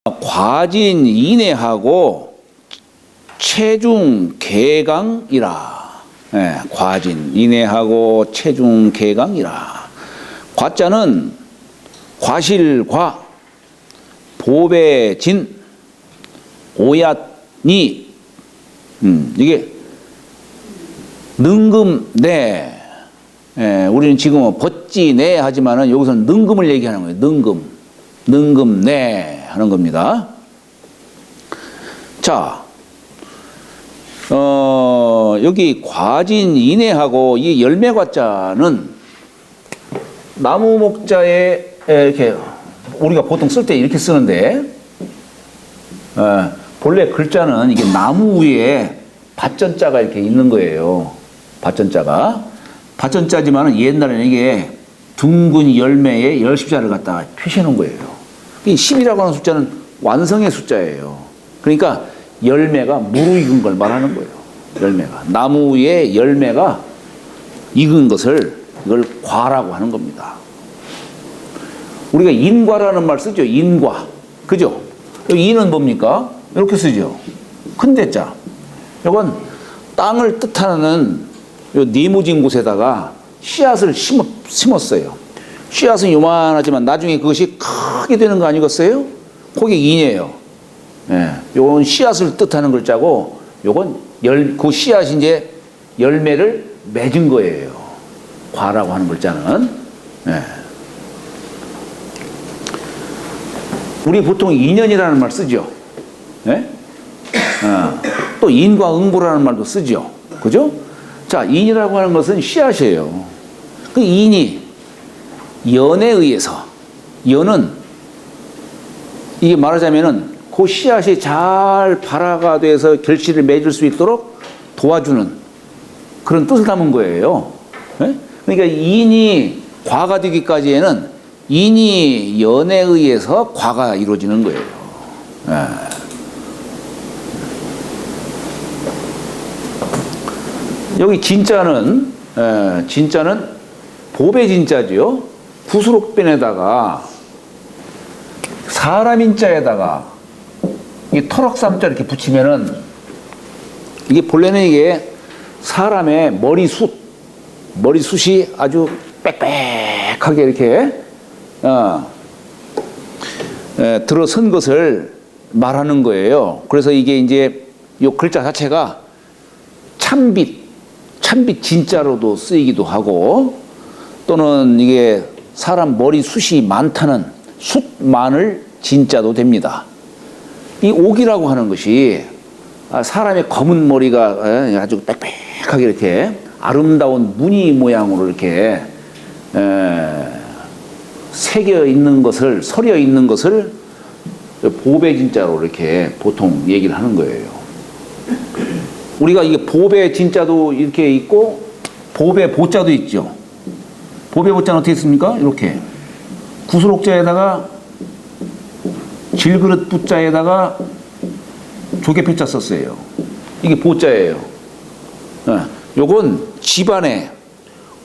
과진 인해하고 체중 개강이라. 예, 과진 인해하고 체중 개강이라. 과자는 과실과 보배진 오얏니. 이게 능금내. 예, 우리는 지금 벗지내 하지만은 여기서는 능금을 얘기하는 거예요. 능금내 하는 겁니다. 자, 여기 과진 인해하고 이 열매과자는 나무 목자에 이렇게 우리가 보통 쓸 때 이렇게 쓰는데, 본래 글자는 이게 나무 위에 밭전자가 이렇게 있는 거예요. 밭전자지만은 옛날에는 이게 둥근 열매에 열십자를 갖다가 표시해 놓은 거예요. 이 10이라고 하는 숫자는 완성의 숫자예요. 그러니까 열매가 무르익은 걸 말하는 거예요. 열매가. 나무 위에 열매가 익은 것을 이걸 과라고 하는 겁니다. 우리가 인과라는 말 쓰죠. 인과. 그죠? 인은 뭡니까? 이렇게 쓰죠. 큰 대자. 이건 땅을 뜻하는 요 네모진 곳에다가 씨앗을 심었어요. 씨앗은 요만하지만 나중에 그것이 크게 되는 거 아니겠어요? 그게 인이에요. 예. 요건 씨앗을 뜻하는 글자고, 요건 그 씨앗이 이제 열매를 맺은 거예요. 과라고 하는 글자는. 예. 우리 보통 인연이라는 말 쓰죠. 예? 또 인과 응보라는 말도 쓰죠. 그죠? 자, 인이라고 하는 것은 씨앗이에요. 그 인이 연에 의해서, 연은 이게 말하자면은 그 씨앗이 잘 발화가 돼서 결실을 맺을 수 있도록 도와주는 그런 뜻을 담은 거예요. 네? 그러니까 인이 과가 되기까지에는 인이 연에 의해서 과가 이루어지는 거예요. 네. 여기 진짜는 보배진자죠. 구수록변에다가 사람 인자에다가 이 터럭삼자 이렇게 붙이면은, 이게 본래는 이게 사람의 머리숱이 아주 빽빽하게 이렇게 들어선 것을 말하는 거예요. 그래서 이게 이제 이 글자 자체가 참빛 진자로도 쓰이기도 하고, 또는 이게 사람 머리숱이 많다는 숫만을 진자도 됩니다. 이 옥이라고 하는 것이 사람의 검은 머리가 아주 빽빽하게 이렇게 아름다운 무늬 모양으로 이렇게 새겨 있는 것을, 서려 있는 것을 보배진자로 이렇게 보통 얘기를 하는 거예요. 우리가 이게 보배진자도 이렇게 있고 보배보자도 있죠. 보배보자는 어떻게 씁니까? 이렇게 구수록자에다가 질그릇 부자에다가 조개필자 썼어요. 이게 보자예요. 요건 집안에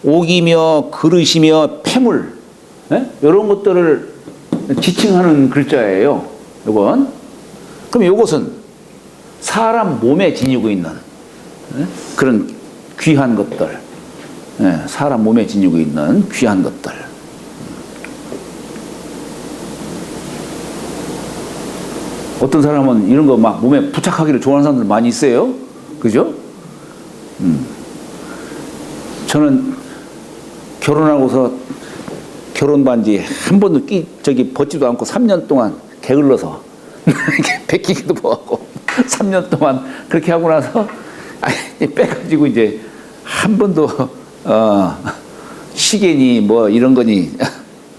옥이며 그릇이며 폐물, 이런 것들을 지칭하는 글자예요. 요건. 그럼 요것은 사람 몸에 지니고 있는 그런 귀한 것들, 사람 몸에 지니고 있는 귀한 것들. 어떤 사람은 이런 거 막 몸에 부착하기를 좋아하는 사람들 많이 있어요. 그죠? 저는 결혼하고서 결혼 반지 한 번도 벗지도 않고 3년 동안 게을러서 베끼기도 뭐하고 3년 동안 그렇게 하고 나서 빼가지고 이제 한 번도 시계니 뭐 이런 거니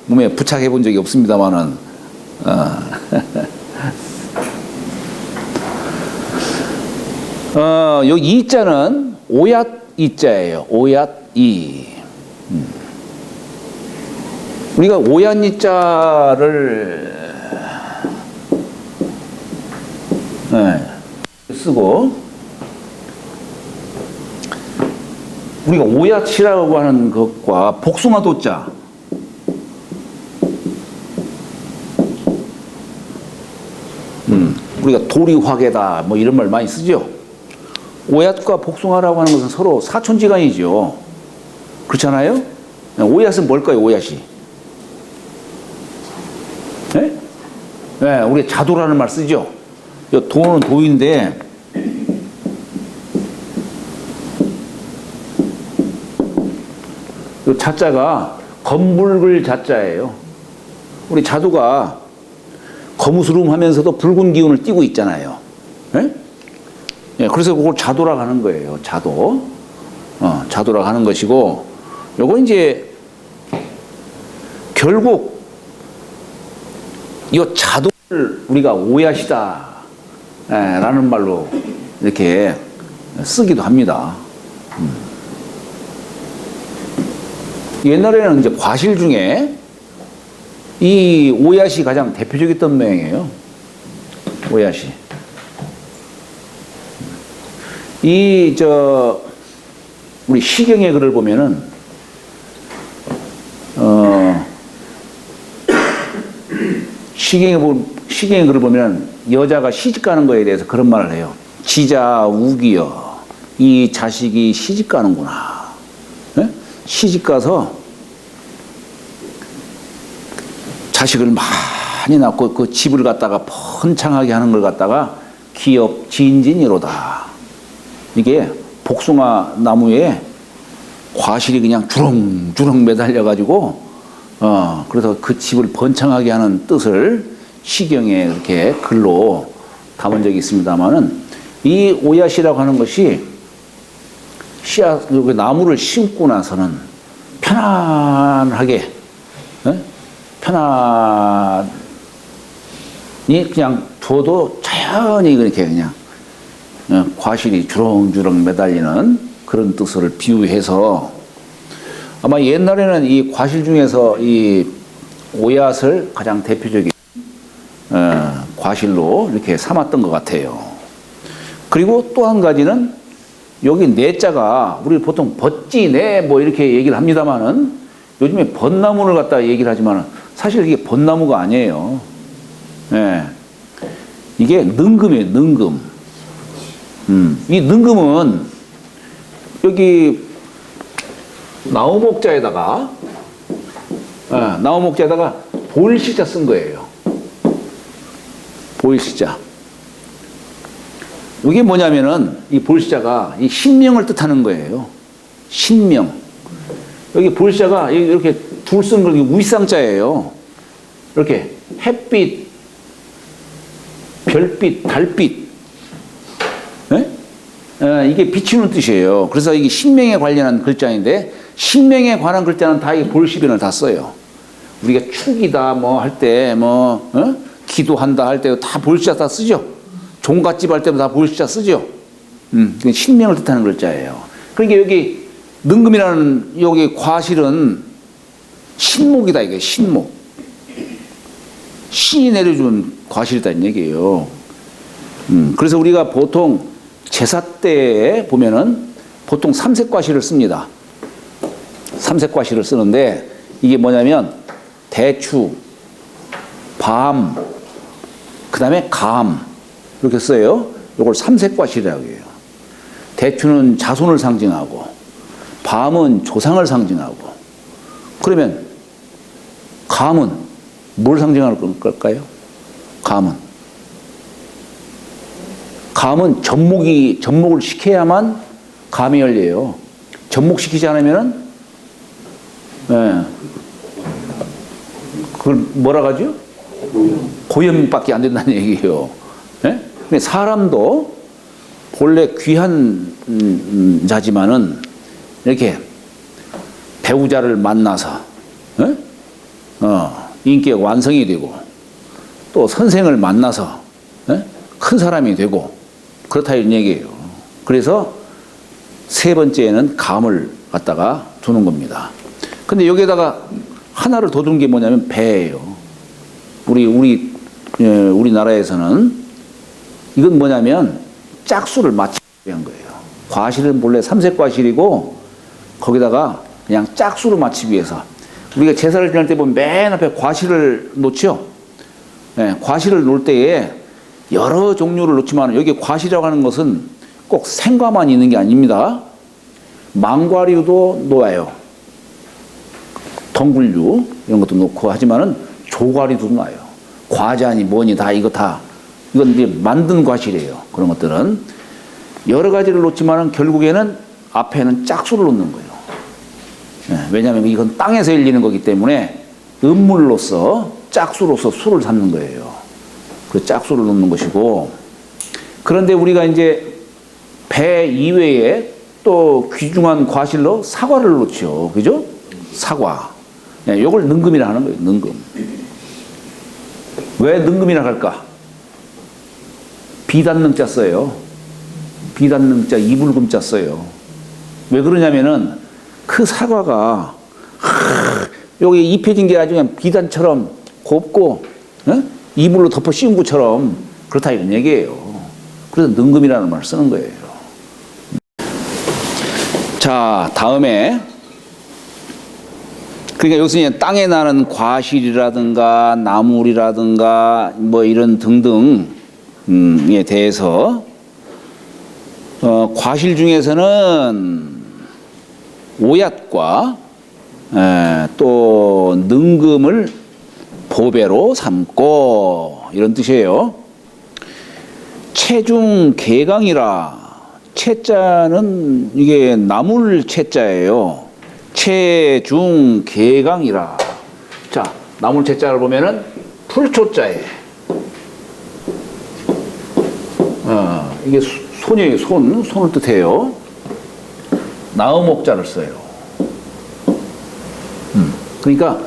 몸에 부착해 본 적이 없습니다만은 요 이자는 오얏 이자예요. 오얏 이. 우리가 오얏 이자를 쓰고, 우리가 오얏이라고 하는 것과 복숭아 도자, 우리가 도리화계다 뭐 이런 말 많이 쓰죠. 오얏과 복숭아라고 하는 것은 서로 사촌지간이죠. 그렇잖아요? 오얏은 뭘까요? 오얏이? 네? 네, 우리 자도라는 말 쓰죠. 도는 도인데 이 자자가 검붉을 자자예요. 우리 자두가 거무스름하면서도 붉은 기운을 띠고 있잖아요. 네? 예, 그래서 그걸 자도라고 하는 거예요. 자도. 자도라고 하는 것이고, 요거 이제 결국 이 자도를 우리가 오얏이다 라는 말로 이렇게 쓰기도 합니다. 옛날에는 이제 과실 중에 이 오얏이 가장 대표적이었던 모양이에요. 오얏이. 우리 시경의 글을 보면은, 시경의 글을 보면 여자가 시집 가는 거에 대해서 그런 말을 해요. 지자 우기여, 이 자식이 시집 가는구나. 네? 시집 가서 자식을 많이 낳고 그 집을 갖다가 번창하게 하는 걸 갖다가 기업 진진이로다. 이게 복숭아 나무에 과실이 그냥 주렁주렁 매달려 가지고 그래서 그 집을 번창하게 하는 뜻을 시경에 이렇게 글로 담은 적이 있습니다만은, 이 오얏이라고 하는 것이 씨앗 나무를 심고 나서는 편안하게 편안히 그냥 둬도 자연히 그렇게 그냥 과실이 주렁주렁 매달리는 그런 뜻을 비유해서, 아마 옛날에는 이 과실 중에서 이 오얏을 가장 대표적인 과실로 이렇게 삼았던 것 같아요. 그리고 또 한 가지는 여기 내자가 우리 보통 벗지내 뭐 이렇게 얘기를 합니다만은, 요즘에 벚나무를 갖다 얘기를 하지만은 사실 이게 벚나무가 아니에요. 예. 이게 능금이에요, 능금. 이 능금은 여기 나무목자에다가 보일시자 쓴 거예요. 보일시자. 이게 뭐냐면은 이 보일시자가 이 신명을 뜻하는 거예요. 신명. 여기 보일시자가 이렇게 둘 쓴 거 위쌍자예요. 이렇게 햇빛, 별빛, 달빛. 네? 이게 비추는 뜻이에요. 그래서 이게 신명에 관련한 글자인데, 신명에 관한 글자는 다 이 볼시변을 다 써요. 우리가 축이다 뭐 할 때 기도한다 할 때 다 볼시자 다 쓰죠. 종갓집 할 때도 다 볼시자 쓰죠. 신명을 뜻하는 글자예요. 그러니까 여기 능금이라는 여기 과실은 신목이다, 이게 신목. 신이 내려준 과실이다는 얘기예요. 그래서 우리가 보통 제사 때에 보면은 보통 삼색과실을 씁니다. 삼색과실을 쓰는데, 이게 뭐냐면 대추, 밤, 그 다음에 감 이렇게 써요. 이걸 삼색과실이라고 해요. 대추는 자손을 상징하고, 밤은 조상을 상징하고, 그러면 감은 뭘 상징할 걸까요? 감은 접목을 시켜야만 감이 열려요. 접목시키지 않으면은, 그걸 뭐라 하죠? 고염밖에 안 된다는 얘기예요. 예? 근데 사람도 본래 귀한 자지만은 이렇게 배우자를 만나서 인기가 완성이 되고, 또 선생을 만나서 큰 사람이 되고 그렇다 이런 얘기예요. 그래서 세 번째에는 감을 갖다가 두는 겁니다. 근데 여기에다가 하나를 더 두는 게 뭐냐면 배예요. 우리나라에서는 이건 뭐냐면 짝수를 맞추기 위한 거예요. 과실은 본래 삼색과실이고, 거기다가 그냥 짝수로 맞추기 위해서, 우리가 제사를 지낼 때 보면 맨 앞에 과실을 놓죠. 네, 과실을 놓을 때에 여러 종류를 놓지만 여기 과실이라고 하는 것은 꼭 생과만 있는 게 아닙니다. 망과류도 놓아요. 덩굴류 이런 것도 놓고 하지만은 조과류도 놔요. 과자니 뭐니 다 이거 다 이건 이제 만든 과실이에요. 그런 것들은 여러 가지를 놓지만은 결국에는 앞에는 짝수를 놓는 거예요. 왜냐하면 이건 땅에서 열리는 거기 때문에 음물로서 짝수로서 수를 삼는 거예요. 그 짝수를 놓는 것이고, 그런데 우리가 이제 배 이외에 또 귀중한 과실로 사과를 놓죠. 그죠? 사과. 이걸 능금이라 하는 거예요. 능금. 왜 능금이라 할까? 비단능자 써요. 비단능자 이불금자 써요. 왜 그러냐면은 그 사과가 여기 입혀진 게 아주 그냥 비단처럼 곱고 이불로 덮어 씌운 것처럼 그렇다 이런 얘기예요. 그래서 능금이라는 말을 쓰는 거예요. 자, 다음에 그러니까 여기서 그냥 땅에 나는 과실이라든가 나물이라든가 뭐 이런 등등에 대해서 과실 중에서는 오얏과 또 능금을 보배로 삼고 이런 뜻이에요. 체중 개강이라 채자는 이게 나물 채자예요. 체중 개강이라. 자, 나물 채자를 보면은 풀초자에 이게 손이에요. 손을 뜻해요. 나음옥자를 써요. 그러니까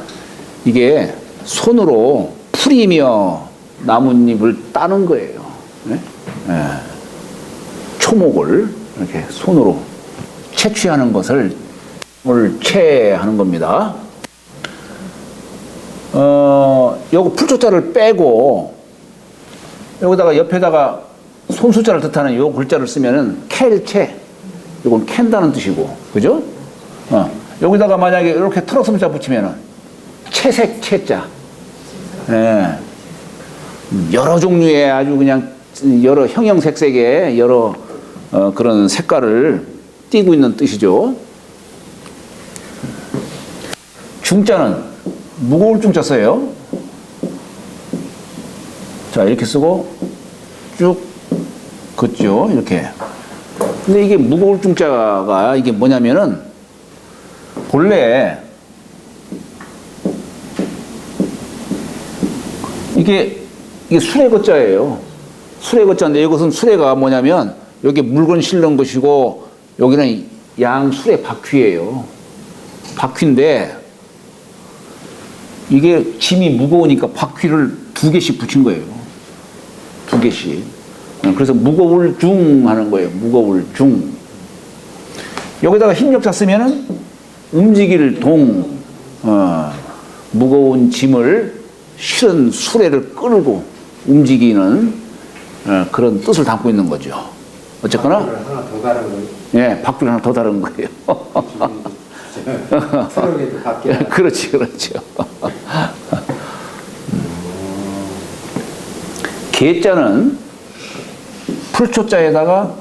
이게 손으로 풀이며 나뭇잎을 따는 거예요. 네? 네. 초목을 이렇게 손으로 채취하는 것을 채하는 겁니다. 요거 풀초자를 빼고 여기다가 옆에다가 손수자를 뜻하는 요 글자를 쓰면은 캘채. 이건 캔다는 뜻이고, 그죠? 여기다가 만약에 이렇게 트럭스문자 붙이면은 채색 채자. 예. 여러 종류의 아주 그냥 여러 형형색색의 여러 그런 색깔을 띠고 있는 뜻이죠. 중자는 무거울 중자 써요. 자, 이렇게 쓰고 쭉 긋죠. 이렇게. 근데 이게 무거울 중자가 이게 뭐냐면은 본래 이게 수레거자예요. 수레거자인데 이것은 수레가 뭐냐면 여기 물건 실는 것이고 여기는 양수레 바퀴예요. 바퀴인데 이게 짐이 무거우니까 바퀴를 2개씩 붙인 거예요. 2개씩. 그래서 무거울 중 하는 거예요. 무거울 중. 여기다가 힘력자 쓰면은 움직일 동, 무거운 짐을 실은 수레를 끌고 움직이는 그런 뜻을 담고 있는 거죠. 어쨌거나. 바퀴를 하나 더 다른 거예요. 예, 바퀴를 하나 더 다른 거예요. 트럭에도 바퀴. 그렇지, 그렇죠. 개자는 풀초자에다가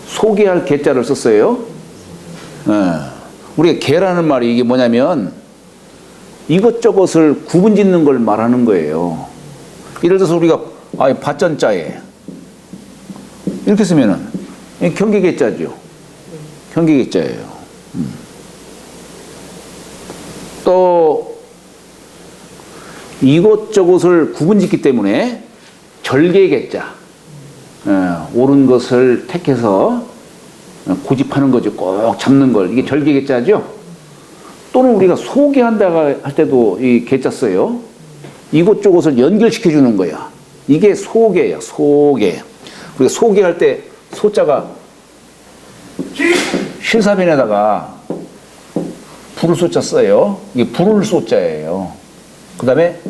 소개할 개자를 썼어요. 우리가 개라는 말이 이게 뭐냐면 이것저것을 구분짓는 걸 말하는 거예요. 예를 들어서 우리가 밭전자에 이렇게 쓰면은 경계개자죠. 경계개자예요. 또 이것저것을 구분짓기 때문에 절개개자, 옳은 것을 택해서 고집하는 거죠. 꼭 잡는 걸. 이게 절개개자죠. 또는 우리가 소개한다 할 때도 이 개자 써요. 이것저것을 연결시켜 주는 거야. 이게 소개야. 소개. 우리가 소개할 때 소자가 실사변에다가 부를 소자 써요. 이게 부를 소자예요. 그 다음에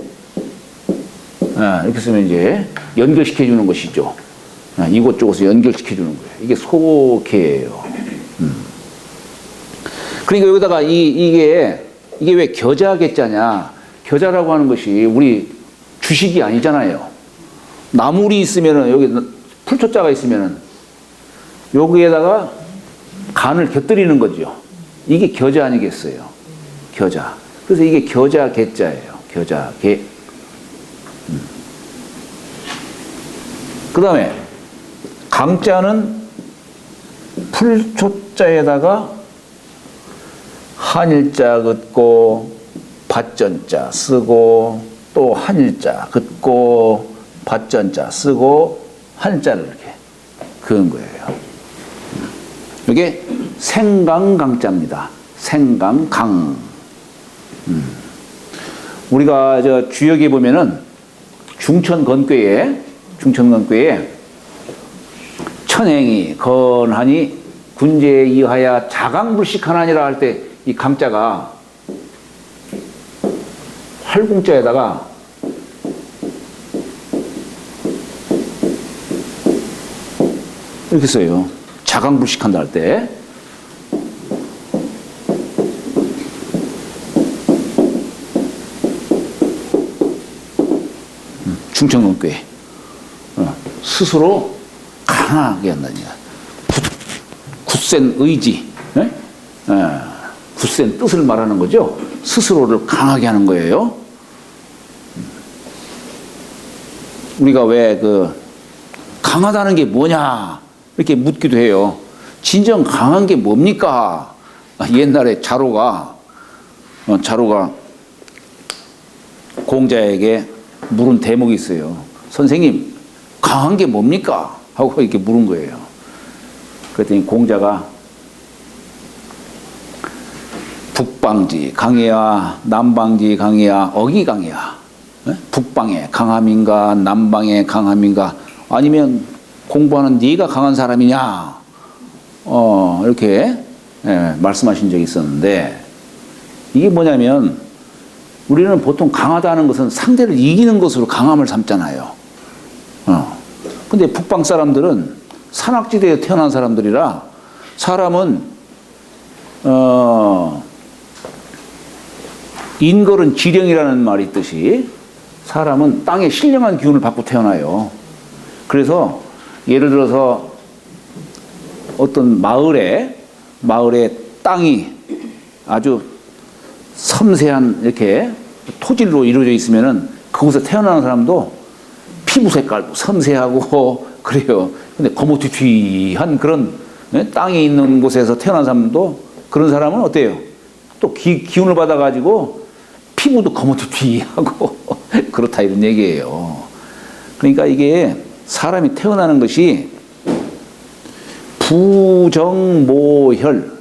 이렇게 쓰면 이제 연결시켜 주는 것이죠. 이것저것을 연결시켜 주는 거예요. 이게 소개예요. 그러니까 여기다가 이게 왜 겨자개자냐? 겨자라고 하는 것이 우리 주식이 아니잖아요. 나물이 있으면은 여기 풀초자가 있으면은 여기에다가 간을 곁들이는 거죠. 이게 겨자 아니겠어요? 겨자. 그래서 이게 겨자 개자예요. 겨자 개. 그 다음에 강자는 풀초자에다가 한일자 긋고 밭전자 쓰고 또 한일자 긋고 밭전자 쓰고 한자를 이렇게 그은 거예요. 이게 생강강자입니다. 생강강. 우리가 저 주역에 보면은 중천건괴에 천행이 건하니 군제에 이하야 자강불식하나니라 할 때 이 강자가 활궁자에다가 이렇게 써요. 자강불식한다 할 때. 중천건괴. 스스로 강하게 한다니. 굳센 의지, 굳센 뜻을 말하는 거죠. 스스로를 강하게 하는 거예요. 우리가 왜 강하다는 게 뭐냐 이렇게 묻기도 해요. 진정 강한 게 뭡니까? 옛날에 자로가 공자에게 물은 대목이 있어요. 선생님, 강한 게 뭡니까? 하고 이렇게 물은 거예요. 그랬더니 공자가 북방지 강해야 남방지 강해야 어기 강해야 북방의 강함인가 남방의 강함인가 아니면 공부하는 네가 강한 사람이냐 이렇게 말씀하신 적이 있었는데 이게 뭐냐면 우리는 보통 강하다는 것은 상대를 이기는 것으로 강함을 삼잖아요. 근데 북방 사람들은 산악지대에 태어난 사람들이라 사람은 인걸은 지령이라는 말이 있듯이 사람은 땅의 신령한 기운을 받고 태어나요. 그래서 예를 들어서 어떤 마을에 땅이 아주 섬세한 이렇게 토질로 이루어져 있으면은 거기서 태어나는 사람도 피부 색깔도 섬세하고 그래요. 근데 거무튀튀한 그런 땅이 있는 곳에서 태어난 사람도 그런 사람은 어때요? 또 기운을 받아가지고 피부도 거무튀튀하고 그렇다 이런 얘기예요. 그러니까 이게 사람이 태어나는 것이 부정모혈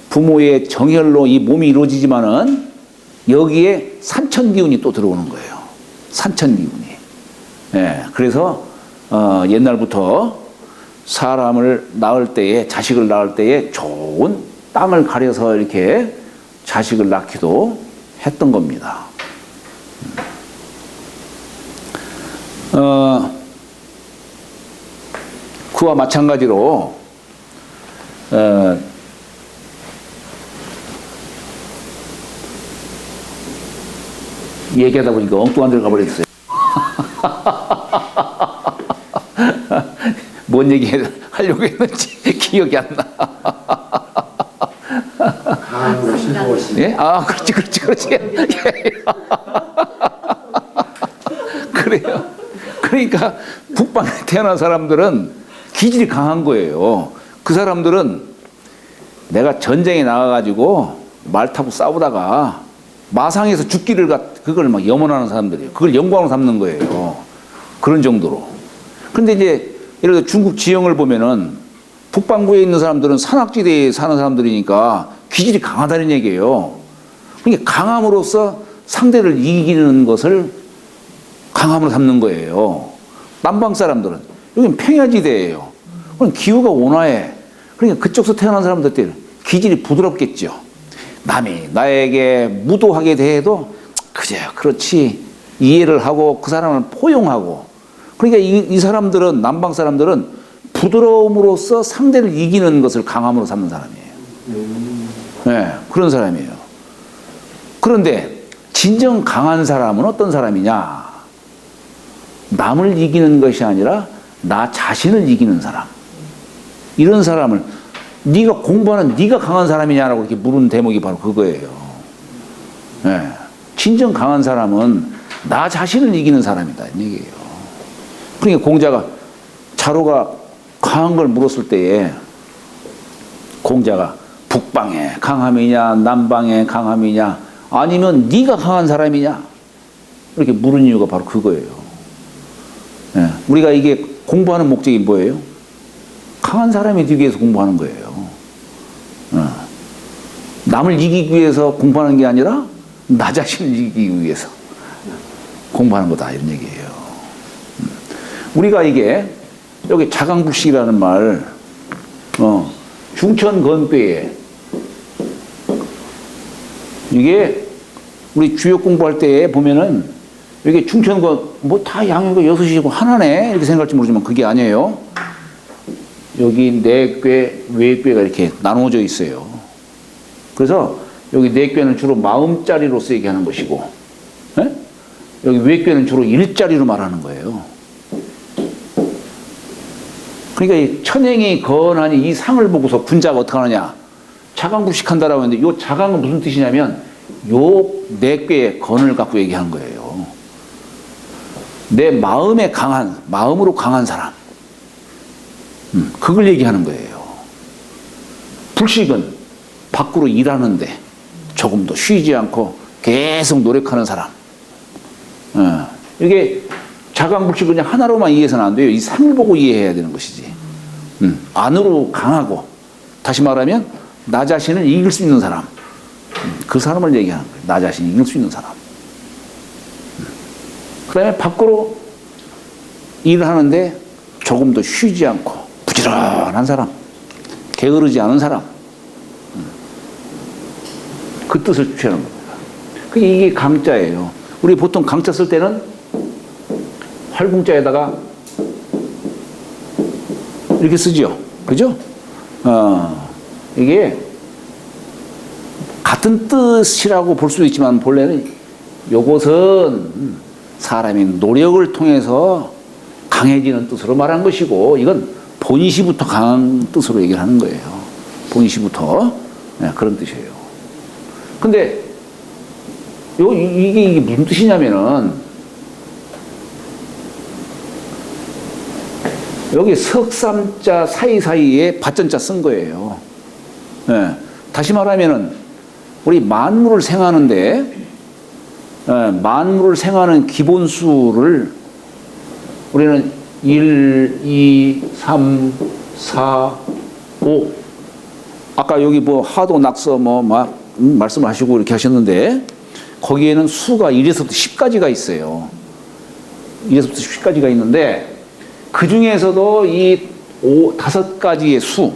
부모의 정혈로 이 몸이 이루어지지만은 여기에 산천기운이 또 들어오는 거예요. 산천기운이. 그래서 옛날부터 사람을 낳을 때에 자식을 낳을 때에 좋은 땅을 가려서 이렇게 자식을 낳기도 했던 겁니다. 그와 마찬가지로 얘기하다 보니까 엉뚱한 데로 가버렸어요. 뭔 얘기 하려고 했는지 기억이 안 나. 예? 아, 그렇지. 그래요. 그러니까 북방에 태어난 사람들은 기질이 강한 거예요. 그 사람들은 내가 전쟁에 나가가지고 말 타고 싸우다가 마상에서 죽기를 그걸 막 염원하는 사람들이에요. 그걸 영광으로 삼는 거예요. 그런 정도로. 그런데 이제 예를 들어 중국 지형을 보면은 북방부에 있는 사람들은 산악지대에 사는 사람들이니까 기질이 강하다는 얘기예요. 그러니까 강함으로써 상대를 이기는 것을 강함으로 삼는 거예요. 남방 사람들은 여기는 평야지대예요. 그럼 기후가 온화해. 그러니까 그쪽에서 태어난 사람들 기질이 부드럽겠죠. 남이 나에게 무도하게 대해도 그래 그렇지 이해를 하고 그 사람을 포용하고 그러니까 이 사람들은 남방 사람들은 부드러움으로써 상대를 이기는 것을 강함으로 삼는 사람이에요. 네, 그런 사람이에요. 그런데 진정 강한 사람은 어떤 사람이냐? 남을 이기는 것이 아니라 나 자신을 이기는 사람. 이런 사람을 네가 공부하는 네가 강한 사람이냐라고 이렇게 물은 대목이 바로 그거예요. 네. 진정 강한 사람은 나 자신을 이기는 사람이다 이 얘기예요. 그러니까 공자가 자로가 강한 걸 물었을 때에 공자가 북방의 강함이냐 남방의 강함이냐 아니면 네가 강한 사람이냐 이렇게 물은 이유가 바로 그거예요. 네. 우리가 이게 공부하는 목적이 뭐예요? 강한 사람이 되기 위해서 공부하는 거예요. 남을 이기기 위해서 공부하는 게 아니라 나 자신을 이기기 위해서 공부하는 거다 이런 얘기예요. 우리가 이게 여기 자강불식이라는 말 중천건배에 이게 우리 주역 공부할 때 보면은 이게 중천건 뭐 다 양육이 6이고 하나네 이렇게 생각할지 모르지만 그게 아니에요. 여기 내괴, 외괴가 이렇게 나누어져 있어요. 그래서 여기 내괴는 주로 마음자리로서 얘기하는 것이고, 에? 여기 외괴는 주로 일자리로 말하는 거예요. 그러니까 이 천행이 건하니 이 상을 보고서 군자가 어떻게 하느냐? 자강불식한다라고 했는데, 요 자강은 무슨 뜻이냐면, 요 내괴의 건을 갖고 얘기하는 거예요. 내 마음에 강한, 마음으로 강한 사람. 그걸 얘기하는 거예요. 불식은 밖으로 일하는데 조금도 쉬지 않고 계속 노력하는 사람. 이게 자강불식은 그냥 하나로만 이해해서는 안 돼요. 이 상을 보고 이해해야 되는 것이지. 안으로 강하고, 다시 말하면 나 자신을 이길 수 있는 사람. 그 사람을 얘기하는 거예요. 나 자신을 이길 수 있는 사람. 그 다음에 밖으로 일을 하는데 조금도 쉬지 않고 부지런한 사람, 게으르지 않은 사람, 그 뜻을 취하는 겁니다. 이게 강자예요. 우리 보통 강자 쓸 때는 활궁자에다가 이렇게 쓰죠. 그죠? 이게 같은 뜻이라고 볼 수도 있지만 본래는 요것은 사람이 노력을 통해서 강해지는 뜻으로 말한 것이고, 이건 본시부터 강한 뜻으로 얘기를 하는 거예요. 본시부터. 네, 그런 뜻이에요. 근데 이게 무슨 뜻이냐면은, 여기 석삼자 사이사이에 밭전자 쓴 거예요. 네, 다시 말하면은 우리 만물을 생하는데, 만물을 생하는 기본수를 우리는 1, 2, 3, 4, 5. 아까 여기 뭐 하도 낙서 뭐 막 말씀하시고 이렇게 하셨는데, 거기에는 수가 1에서부터 10까지가 있어요. 1에서부터 10까지가 있는데, 그 중에서도 이 5가지의 수,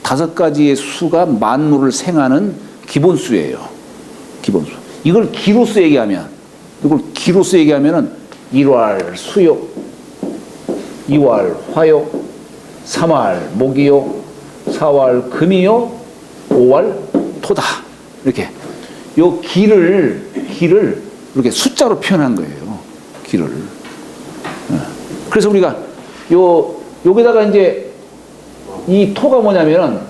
5가지의 수가 만물을 생하는 기본수예요. 기본수. 이걸 기로서 얘기하면은 1월 수욕, 2월 화욕, 3월 목이요, 4월 금이요, 5월 토다. 이렇게 요 기를 이렇게 숫자로 표현한 거예요. 기를. 그래서 우리가 여기다가 이제 이 토가 뭐냐면은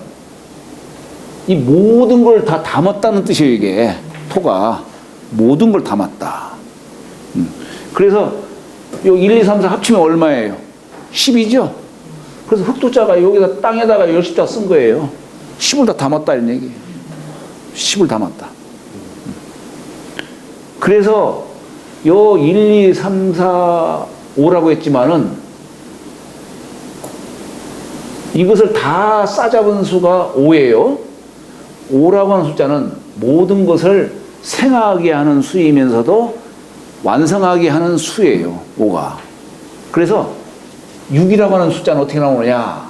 이 모든 걸 다 담았다는 뜻이에요. 이게 토가 모든 걸 담았다. 그래서 요 1, 2, 3, 4 합치면 얼마예요? 10이죠? 그래서 흑토자가 여기다 땅에다가 10자 쓴 거예요. 10을 다 담았다 이런 얘기예요. 10을 담았다. 그래서 요 1, 2, 3, 4, 5라고 했지만은 이것을 다 싸잡은 수가 5예요. 5라고 하는 숫자는 모든 것을 생하게 하는 수이면서도 완성하게 하는 수예요. 5가. 그래서 6이라고 하는 숫자는 어떻게 나오느냐?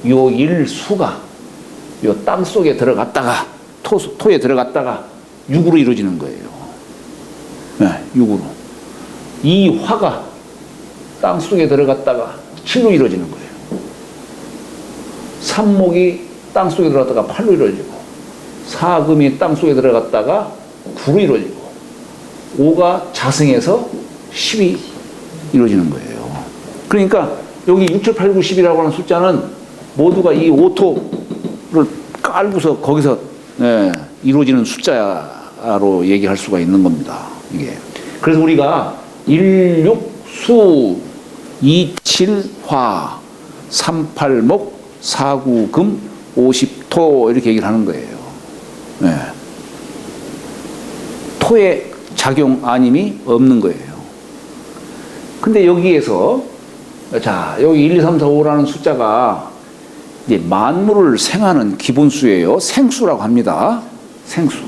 요 1수가 요 땅 속에 들어갔다가 토에 들어갔다가 6으로 이루어지는 거예요. 네, 6으로. 이 화가 땅 속에 들어갔다가 7로 이루어지는 거예요. 삼목이 땅 속에 들어갔다가 8로 이루어지고, 사금이 땅 속에 들어갔다가 9로 이루어지고, 5가 자승해서 10이 이루어지는 거예요. 그러니까 여기 6, 7, 8, 9, 10이라고 하는 숫자는 모두가 이 오토를 깔고서 거기서 이루어지는 숫자로 얘기할 수가 있는 겁니다. 이게. 그래서 우리가 1, 6, 수, 2, 7, 화, 3, 8, 목, 4, 9, 금, 50, 토 이렇게 얘기를 하는 거예요. 네. 토의 작용 아님이 없는 거예요. 근데 여기에서 자 여기 1, 2, 3, 4, 5라는 숫자가 이제 만물을 생하는 기본수예요. 생수라고 합니다. 생수.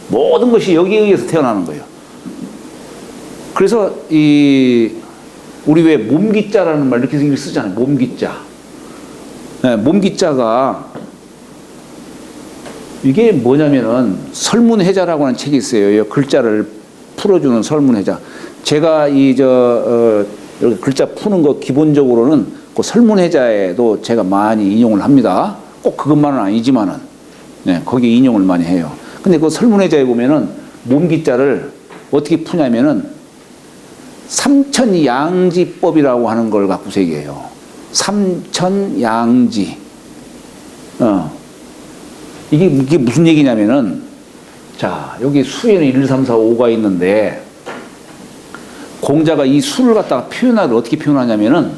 모든 것이 여기에 의해서 태어나는 거예요. 그래서 우리 왜 몸기자라는 말 이렇게 쓰잖아요. 몸기자. 네, 몸기자가 이게 뭐냐면은 설문해자라고 하는 책이 있어요. 글자를 풀어주는 설문해자. 제가 이렇게 글자 푸는 거 기본적으로는 그 설문해자에도 제가 많이 인용을 합니다. 꼭 그것만은 아니지만은 네, 거기 인용을 많이 해요. 근데 그 설문해자에 보면은 몸기자를 어떻게 푸냐면은 삼천양지법이라고 하는 걸 갖고서 얘기해요. 삼천양지. 이게 무슨 얘기냐면은, 자, 여기 수에는 1, 2, 3, 4, 5가 있는데, 공자가 이 수를 갖다가 표현하를 어떻게 표현하냐면은,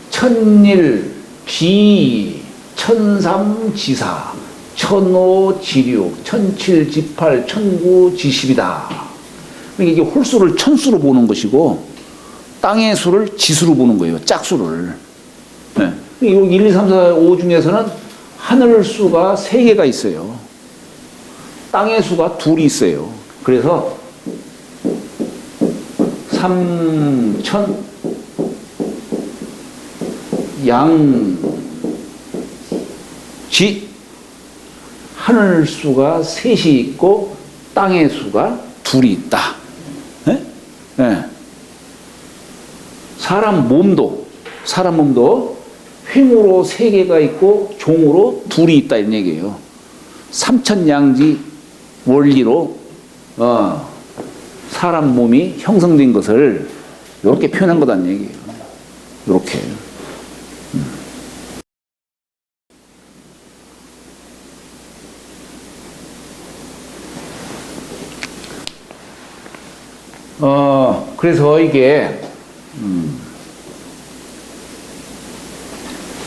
천일, 지, 천삼지사, 천오지육, 천칠지팔, 천구지십이다. 그러니까 이게 홀수를 천수로 보는 것이고, 땅의 수를 지수로 보는 거예요. 짝수를. 네. 여기 1, 2, 3, 4, 5 중에서는 하늘 수가 3개가 있어요. 땅의 수가 2이 있어요. 그래서 삼천 양지 하늘 수가 3이 있고 땅의 수가 2이 있다. 네? 네. 사람 몸도 횡으로 3개가 있고 종으로 2이 있다 이런 얘기예요. 삼천양지 원리로 사람 몸이 형성된 것을 이렇게 표현한 거다는 얘기예요. 이렇게. 그래서 이게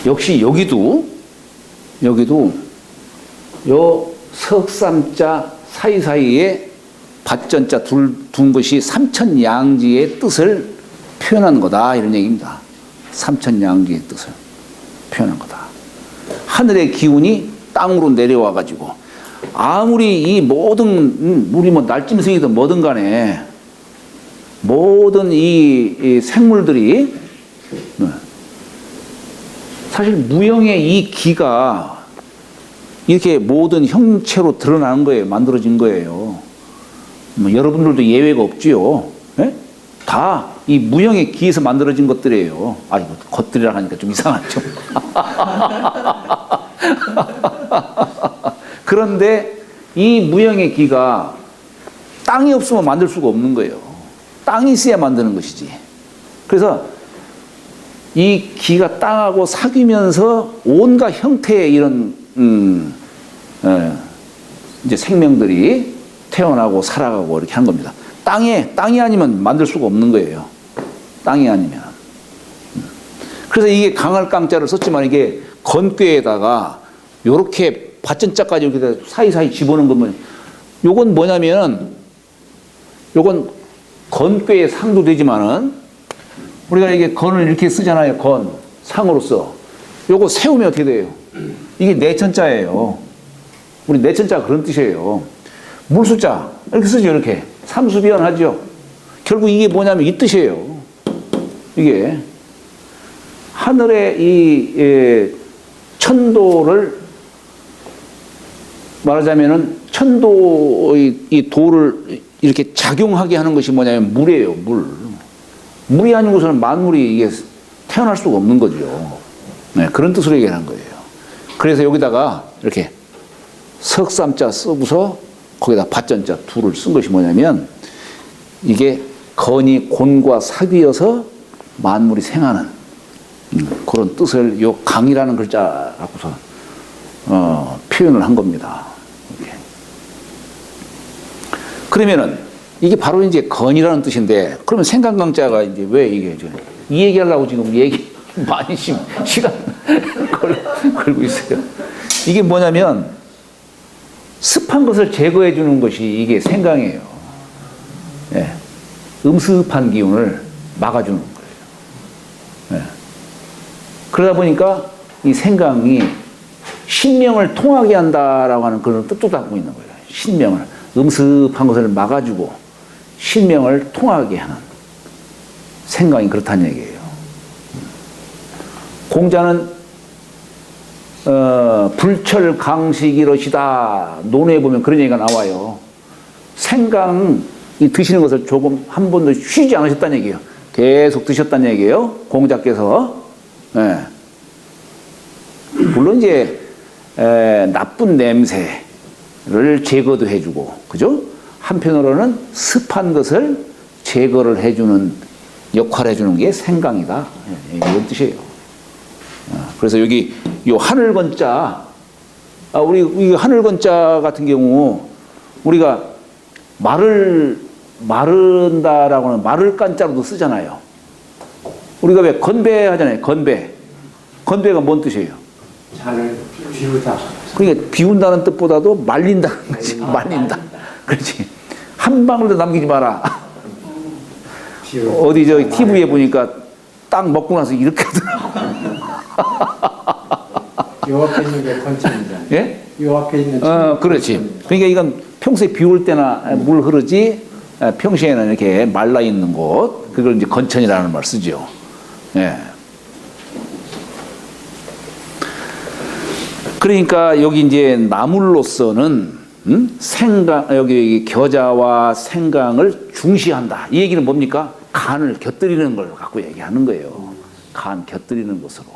역시 여기도 요 석삼자 사이사이에 밭전자 둔 것이 삼천양지의 뜻을 표현한 거다 이런 얘기입니다. 삼천양지의 뜻을 표현한 거다. 하늘의 기운이 땅으로 내려와 가지고 아무리 이 모든 우리 뭐 날짐승이든 뭐든 간에 모든 이 생물들이 사실 무형의 이 기가 이렇게 모든 형체로 드러나는 거예요. 만들어진 거예요. 뭐 여러분들도 예외가 없지요. 네? 다 이 무형의 기에서 만들어진 것들이에요. 아니, 것들이라 하니까 좀 이상하죠. 그런데 이 무형의 기가 땅이 없으면 만들 수가 없는 거예요. 땅이 있어야 만드는 것이지. 그래서 이 기가 땅하고 사귀면서 온갖 형태의 이런 이제 생명들이 태어나고 살아가고 이렇게 한 겁니다. 땅이 아니면 만들 수가 없는 거예요. 땅이 아니면. 그래서 이게 강할 강자를 썼지만 이게 건꾀에다가 요렇게 밭전자까지 이렇게 사이사이 집어넣은 거면 요건 뭐냐면 요건 건꾀의 상도 되지만은 우리가 이게 건을 이렇게 쓰잖아요. 건 상으로서 요거 세우면 어떻게 돼요? 이게 내천자예요. 우리 내천자가 그런 뜻이에요. 물수자 이렇게 쓰죠. 이렇게 삼수비언하죠. 결국 이게 뭐냐면 이 뜻이에요. 이게 하늘의 이 천도를 말하자면은 천도의 이 도를 이렇게 작용하게 하는 것이 뭐냐면 물이에요. 물이 아니고서는 만물이 이게 태어날 수가 없는 거죠. 네, 그런 뜻으로 얘기하는 거예요. 그래서 여기다가 이렇게 석삼자 쓰고서 거기다 밭전자 둘을 쓴 것이 뭐냐면 이게 건이 곤과 사귀어서 만물이 생하는 그런 뜻을 요 강이라는 글자 갖고서 표현을 한 겁니다. 이렇게. 그러면은 이게 바로 이제 건이라는 뜻인데, 그러면 생강강자가 이제 왜 이게 이 얘기하려고 지금 많이 시간 걸고 있어요. 이게 뭐냐면 습한 것을 제거해 주는 것이 이게 생강이에요. 예. 음습한 기운을 막아주는 거예요. 예. 그러다 보니까 이 생강이 신명을 통하게 한다라고 하는 그런 뜻도 갖고 있는 거예요. 신명을, 음습한 것을 막아주고 신명을 통하게 하는 생강이 그렇다는 얘기예요. 공자는 불철강식이러시다 논에 보면 그런 얘기가 나와요. 생강이 드시는 것을 조금 한 번도 쉬지 않으셨다는 얘기예요. 계속 드셨다는 얘기예요. 공자께서. 예. 물론 이제 나쁜 냄새를 제거도 해주고, 그죠? 한편으로는 습한 것을 제거를 해주는 역할을 해주는 게 생강이다. 이런 뜻이에요. 그래서 여기 요 하늘건자, 우리 이 하늘건자 같은 경우 우리가 마른다라고 하는 마를 깐자로도 쓰잖아요. 우리가 왜 건배 하잖아요. 건배가 뭔 뜻이에요? 잔을 비우다. 그러니까 비운다는 뜻보다도 말린다는 거지. 말린다. 그렇지. 한 방울도 남기지 마라. 어디 저 TV에 보니까 딱 먹고 나서 이렇게 하더라고. 요 앞에 있는 게 건천이잖아요. 예? 요 앞에 있는. 그렇지. 그러니까 이건 평소에 비 올 때나 물 흐르지, 평소에는 이렇게 말라 있는 곳, 그걸 이제 건천이라는 말 쓰죠. 예. 그러니까 여기 이제 나물로서는 생강, 여기 겨자와 생강을 중시한다. 이 얘기는 뭡니까? 간을 곁들이는 걸 갖고 얘기하는 거예요. 간 곁들이는 것으로.